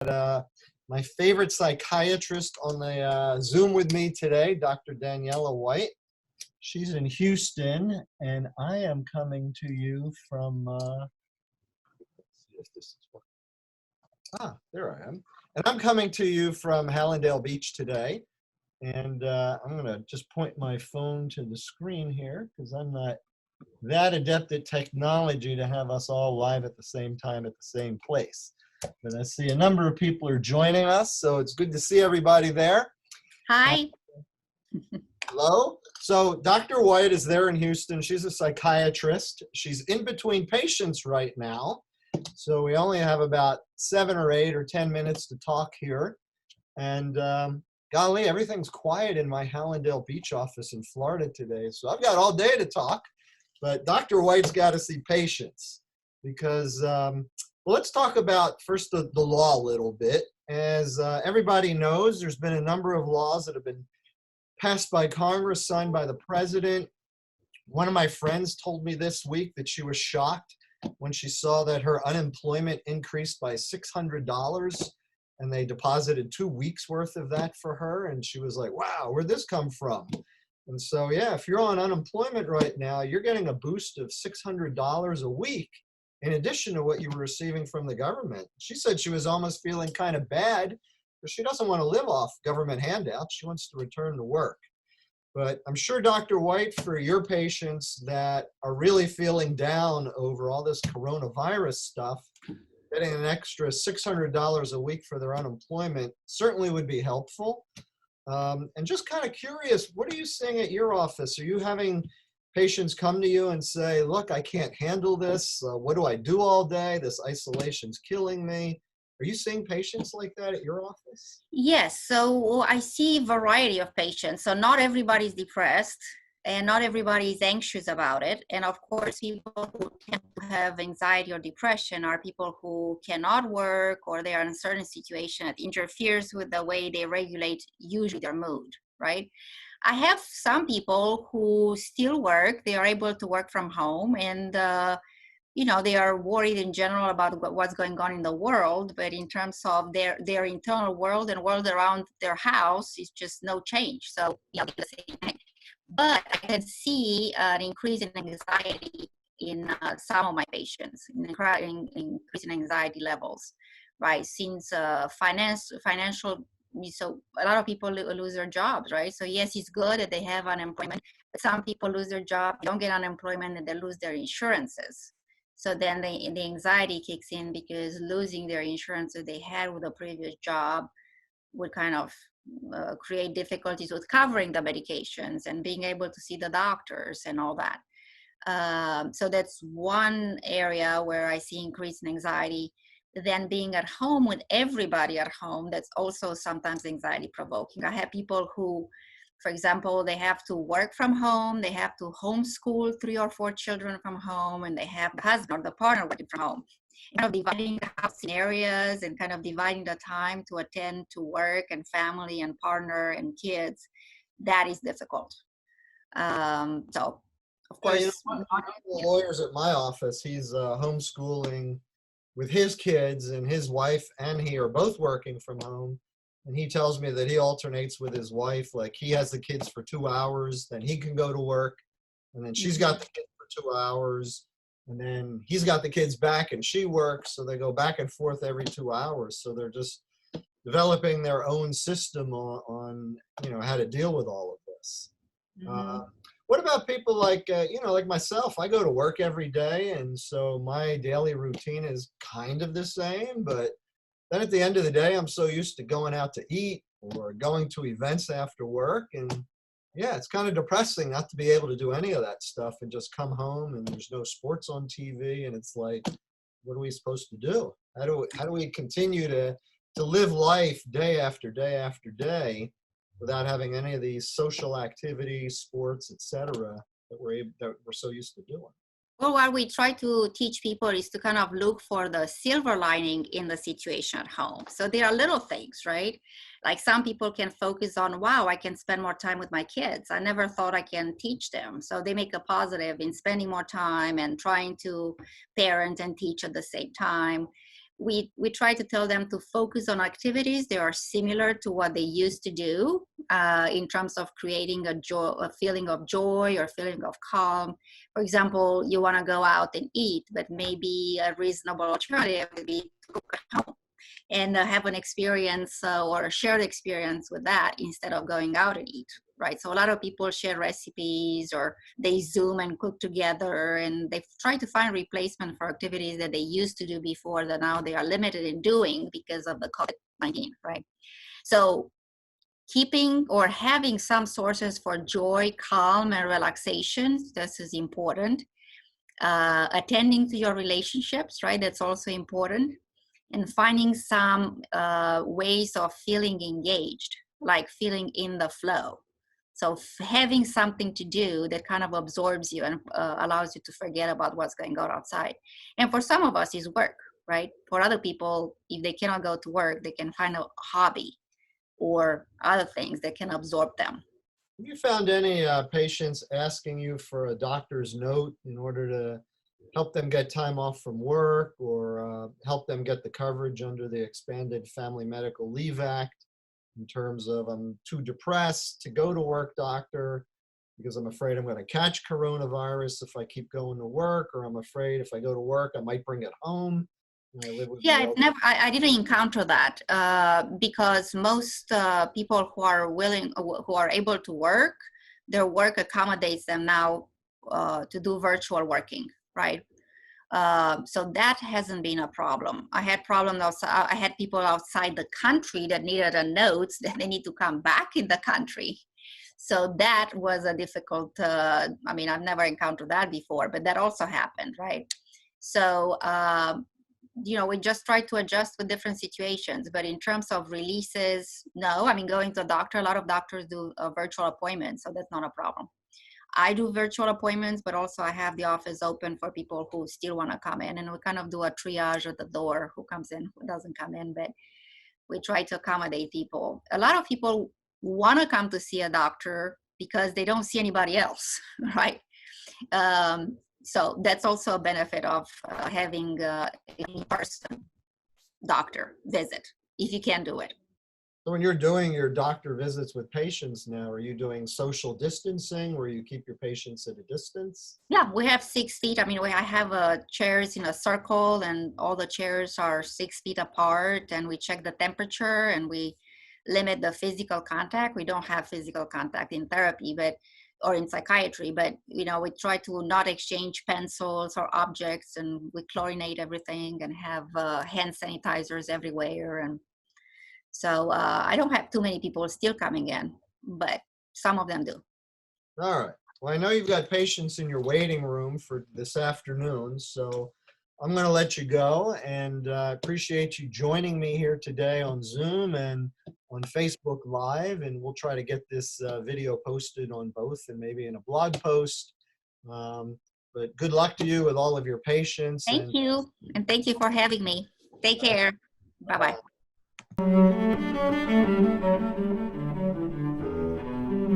my favorite psychiatrist on the Zoom with me today, Dr. Daniela White. She's in Houston, and I am coming to you from, let's see if this is working. There I am. And I'm coming to you from Hallandale Beach today. And I'm going to just point my phone to the screen here because I'm not that adept at technology to have us all live at the same time at the same place. But I see a number of people are joining us, so it's good to see everybody there. Hi. Hello. So Dr. White is there in Houston. She's a psychiatrist. She's in between patients right now. So we only have about 7 or 8 or 10 minutes to talk here. And golly, everything's quiet in my Hallandale Beach office in Florida today. So I've got all day to talk. But Dr. White's got to see patients because, well, let's talk about first the law a little bit. As everybody knows, there's been a number of laws that have been passed by Congress, signed by the president. One of my friends told me this week that she was shocked when she saw that her unemployment increased by $600 and they deposited 2 weeks worth of that for her. And she was like, wow, where'd this come from? And so, yeah, if you're on unemployment right now, you're getting a boost of $600 a week in addition to what you were receiving from the government. She said she was almost feeling kind of bad because she doesn't want to live off government handouts. She wants to return to work. But I'm sure, Dr. White, for your patients that are really feeling down over all this coronavirus stuff, getting an extra $600 a week for their unemployment certainly would be helpful. And just kind of curious, what are you seeing at your office? Are you having patients come to you and say, look, I can't handle this. What do I do all day? This isolation's killing me. Are you seeing patients like that at your office? Yes, so I see a variety of patients. So not everybody's depressed and not everybody is anxious about it. And of course, people who tend to have anxiety or depression are people who cannot work or they are in a certain situation that interferes with the way they regulate usually their mood, right? I have some people who still work. They are able to work from home and they are worried in general about what's going on in the world, but in terms of their internal world and world around their house, it's just no change. So, the same thing. But I can see an increase in anxiety in some of my patients, increase in anxiety levels, right? Since financial, so a lot of people lose their jobs, right? So yes, it's good that they have unemployment, but some people lose their job, don't get unemployment, and they lose their insurances. So then the anxiety kicks in because losing their insurance that they had with a previous job would kind of create difficulties with covering the medications and being able to see the doctors and all that. So that's one area where I see increase in anxiety. Then being at home with everybody at home, that's also sometimes anxiety provoking. I have people who, for example, they have to work from home, they have to homeschool 3 or 4 children from home, and they have the husband or the partner working from home. Dividing the house in areas and kind of dividing the time to attend to work and family and partner and kids, that is difficult. So, of course. One of the lawyers at my office, he's homeschooling with his kids, and his wife and he are both working from home. And he tells me that he alternates with his wife, like he has the kids for 2 hours, then he can go to work, and then she's got the kids for 2 hours, and then he's got the kids back and she works, so they go back and forth every 2 hours. So they're just developing their own system on how to deal with all of this. What about people like like myself? I go to work every day, and so my daily routine is kind of the same, but then at the end of the day, I'm so used to going out to eat or going to events after work. And yeah, it's kind of depressing not to be able to do any of that stuff and just come home and there's no sports on TV. And it's like, what are we supposed to do? How do we continue to live life day after day after day without having any of these social activities, sports, etc., that we're so used to doing? Well, what we try to teach people is to kind of look for the silver lining in the situation at home. So there are little things, right? Like some people can focus on, wow, I can spend more time with my kids. I never thought I can teach them. So they make a positive in spending more time and trying to parent and teach at the same time. we try to tell them to focus on activities that are similar to what they used to do, in terms of creating a feeling of joy or feeling of calm. For example, you want to go out and eat, but maybe a reasonable alternative would be to cook at home and have an experience or a shared experience with that instead of going out and eat, right? So a lot of people share recipes, or they Zoom and cook together, and they try to find replacement for activities that they used to do before that now they are limited in doing because of the COVID-19, right? So keeping or having some sources for joy, calm, and relaxation, this is important. Attending to your relationships, right? That's also important. And finding some ways of feeling engaged, like feeling in the flow. So having something to do that kind of absorbs you and allows you to forget about what's going on outside. And for some of us, is work, right? For other people, if they cannot go to work, they can find a hobby or other things that can absorb them. Have you found any patients asking you for a doctor's note in order to help them get time off from work, or help them get the coverage under the Expanded Family Medical Leave Act in terms of, I'm too depressed to go to work, doctor, because I'm afraid I'm going to catch coronavirus if I keep going to work, or I'm afraid if I go to work, I might bring it home. And I live with Yeah, I didn't encounter that because most people who are willing, who are able to work, their work accommodates them now to do virtual working, right? So that hasn't been a problem. I had problems outside. I had people outside the country that needed a note that they need to come back in the country. So that was a difficult, I mean, I've never encountered that before, but that also happened, right? So, you know, we just try to adjust with different situations. But in terms of releases, no. I mean, going to a doctor, a lot of doctors do virtual appointments, so that's not a problem. I do virtual appointments, but also I have the office open for people who still want to come in, and we kind of do a triage at the door, who comes in, who doesn't come in, but we try to accommodate people. A lot of people want to come to see a doctor because they don't see anybody else, right? So that's also a benefit of having an in-person doctor visit, if you can do it. So when you're doing your doctor visits with patients now, are you doing social distancing where you keep your patients at a distance? Yeah, we have 6 feet. I mean, I have chairs in a circle, and all the chairs are 6 feet apart, and we check the temperature, and we limit the physical contact. We don't have physical contact in therapy, or in psychiatry, but you know, we try to not exchange pencils or objects, and we chlorinate everything and have hand sanitizers everywhere. And so I don't have too many people still coming in, but some of them do. All right. Well, I know you've got patients in your waiting room for this afternoon, so I'm going to let you go, and appreciate you joining me here today on Zoom and on Facebook Live, and we'll try to get this video posted on both and maybe in a blog post. But good luck to you with all of your patients. Thank you. And thank you for having me. Take care. Bye-bye.